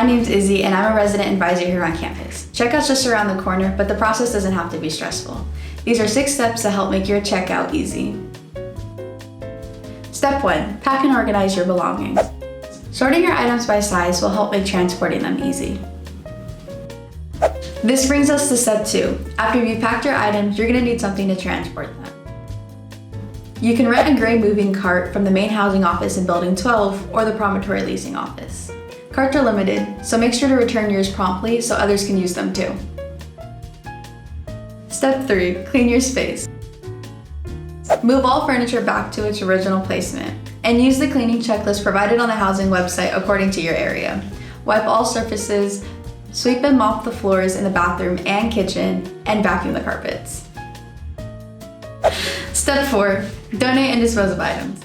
My name's Izzy and I'm a resident advisor here on campus. Checkout's just around the corner, but the process doesn't have to be stressful. These are 6 steps to help make your checkout easy. Step 1, pack and organize your belongings. Sorting your items by size will help make transporting them easy. This brings us to step 2. After you've packed your items, you're going to need something to transport them. You can rent a gray moving cart from the main housing office in Building 12 or the Promontory Leasing Office. Carts are limited, so make sure to return yours promptly so others can use them too. Step 3, clean your space. Move all furniture back to its original placement and use the cleaning checklist provided on the housing website according to your area. Wipe all surfaces, sweep and mop the floors in the bathroom and kitchen, and vacuum the carpets. Step 4, donate and dispose of items.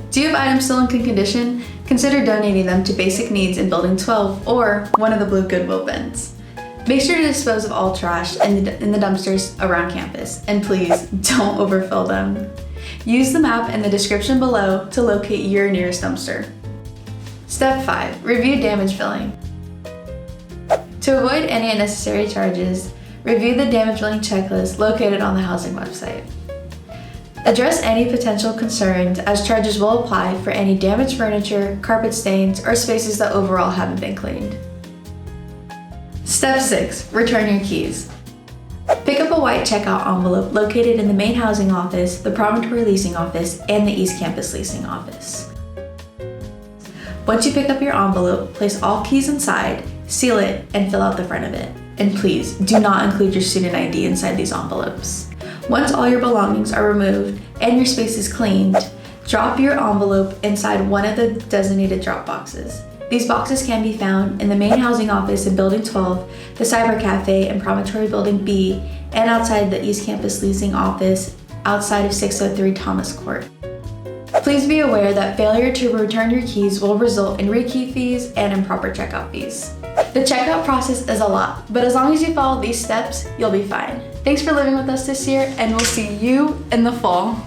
Do you have items still in good condition? Consider donating them to Basic Needs in Building 12 or one of the blue Goodwill bins. Make sure to dispose of all trash in the dumpsters around campus, and please don't overfill them. Use the map in the description below to locate your nearest dumpster. Step 5, review damage filling. To avoid any unnecessary charges, review the damage filling checklist located on the housing website. Address any potential concerns, as charges will apply for any damaged furniture, carpet stains, or spaces that overall haven't been cleaned. Step 6, return your keys. Pick up a white checkout envelope located in the main housing office, the Promontory Leasing Office, and the East Campus Leasing Office. Once you pick up your envelope, place all keys inside, seal it, and fill out the front of it. And please, do not include your student ID inside these envelopes. Once all your belongings are removed and your space is cleaned, drop your envelope inside one of the designated drop boxes. These boxes can be found in the main housing office in Building 12, the Cyber Cafe in Promontory Building B, and outside the East Campus Leasing Office outside of 603 Thomas Court. Please be aware that failure to return your keys will result in rekey fees and improper checkout fees. The checkout process is a lot, but as long as you follow these steps, you'll be fine. Thanks for living with us this year, and we'll see you in the fall.